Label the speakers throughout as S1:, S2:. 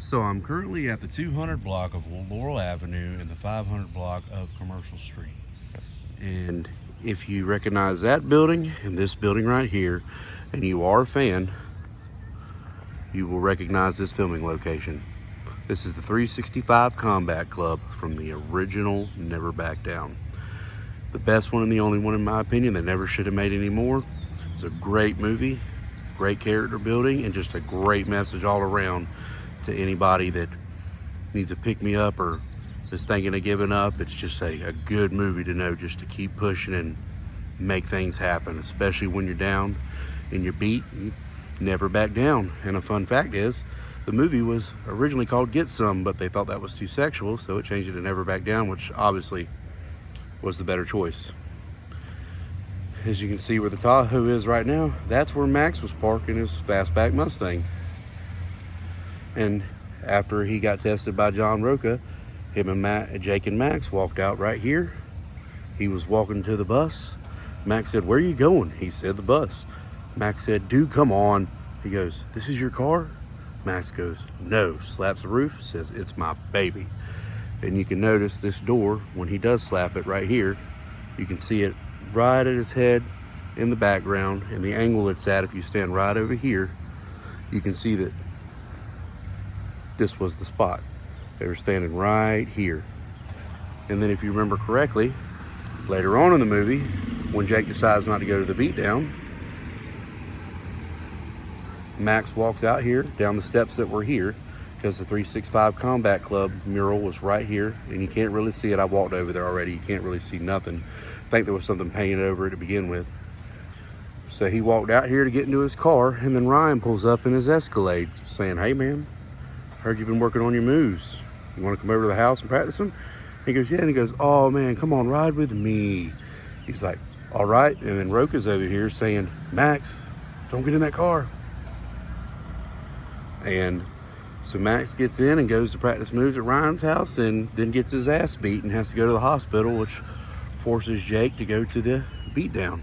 S1: So I'm currently at the 200 block of Laurel Avenue and the 500 block of Commercial Street. And if you recognize that building and this building right here, and you are a fan, you will recognize this filming location. This is the 365 Combat Club from the original Never Back Down. The best one and the only one in my opinion. They never should have made any more. It's a great movie, great character building, and just a great message all around to anybody that needs a pick-me-up or is thinking of giving up. It's just a good movie to know, just to keep pushing and make things happen, especially when you're down and you're beat. You never back down. And a fun fact is, the movie was originally called Get Some, but they thought that was too sexual, so it changed it to Never Back Down, which obviously was the better choice. As you can see where the Tahoe is right now, that's where Max was parking his fastback Mustang. And after he got tested by John Roca, him and Jake and Max walked out right here. He was walking to the bus. Max said, "Where are you going?" He said, "The bus." Max said, "Dude, come on." He goes, "This is your car?" Max goes, "No," slaps the roof, says, "It's my baby." And you can notice this door, when he does slap it right here, you can see it right at his head in the background, and the angle it's at. If you stand right over here, you can see that this was the spot. They were standing right here. And then if you remember correctly, later on in the movie, when Jake decides not to go to the beatdown, Max walks out here down the steps that were here, because the 365 Combat Club mural was right here, and you can't really see it. I walked over there already. You can't really see nothing. I think there was something painted over it to begin with. So he walked out here to get into his car, and then Ryan pulls up in his Escalade saying, "Hey man, heard you've been working on your moves. You want to come over to the house and practice them?" He goes, "Yeah." And he goes, "Oh man, come on, ride with me." He's like, "All right." And then Roca's over here saying, "Max, don't get in that car." And so Max gets in and goes to practice moves at Ryan's house, and then gets his ass beat and has to go to the hospital, which forces Jake to go to the beatdown.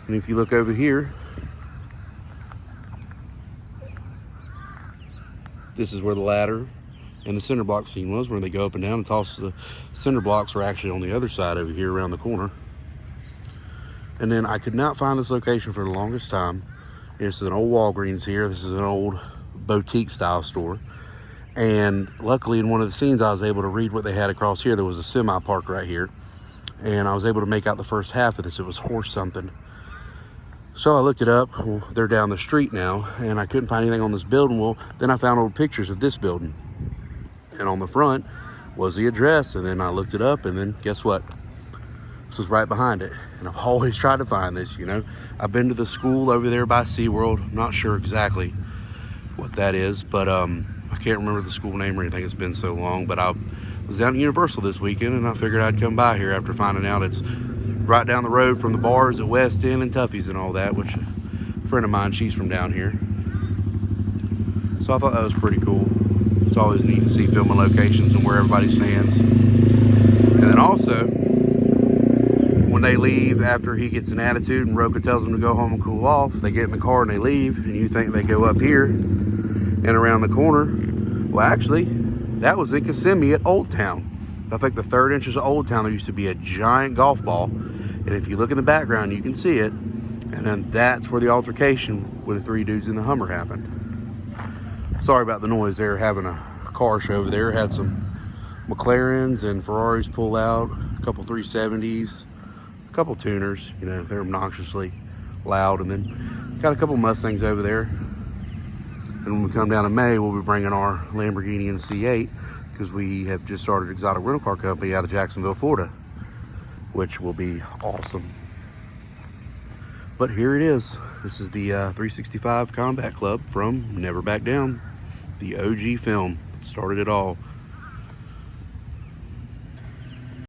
S1: And if you look over here, this is where the ladder and the cinder block scene was, where they go up and down and toss. The cinder blocks were actually on the other side over here around the corner. And then I could not find this location for the longest time. This is an old Walgreens here. This is an old boutique style store. And luckily in one of the scenes I was able to read what they had across here. There was a semi parked right here. And I was able to make out the first half of this. It was horse something. So I looked it up. Well, they're down the street now, and I couldn't find anything on this building. Well, then I found old pictures of this building, and on the front was the address. And then I looked it up, and then guess what? This was right behind it. And I've always tried to find this, you know. I've been to the school over there by SeaWorld. I'm not sure exactly what that is, but I can't remember the school name or anything. It's been so long. But I was down at Universal this weekend, and I figured I'd come by here after finding out it's right down the road from the bars at West End and Tuffy's and all that, which a friend of mine, she's from down here. So I thought that was pretty cool. It's always neat to see filming locations and where everybody stands. And then also, when they leave after he gets an attitude and Roca tells them to go home and cool off, they get in the car and they leave, and you think they go up here and around the corner. Well, actually, that was in Kissimmee at Old Town. I think the 3rd inches of Old Town, there used to be a giant golf ball. And if you look in the background, you can see it. And then that's where the altercation with the 3 dudes in the Hummer happened. Sorry about the noise. They were having a car show over there. Had some McLarens and Ferraris pull out, a couple 370s, a couple tuners. You know, they're obnoxiously loud. And then got a couple Mustangs over there. And when we come down in May, we'll be bringing our Lamborghini and C8, because we have just started an exotic rental car company out of Jacksonville, Florida, which will be awesome. But here it is. This is the 365 Combat Club from Never Back Down, the OG film. Started it all.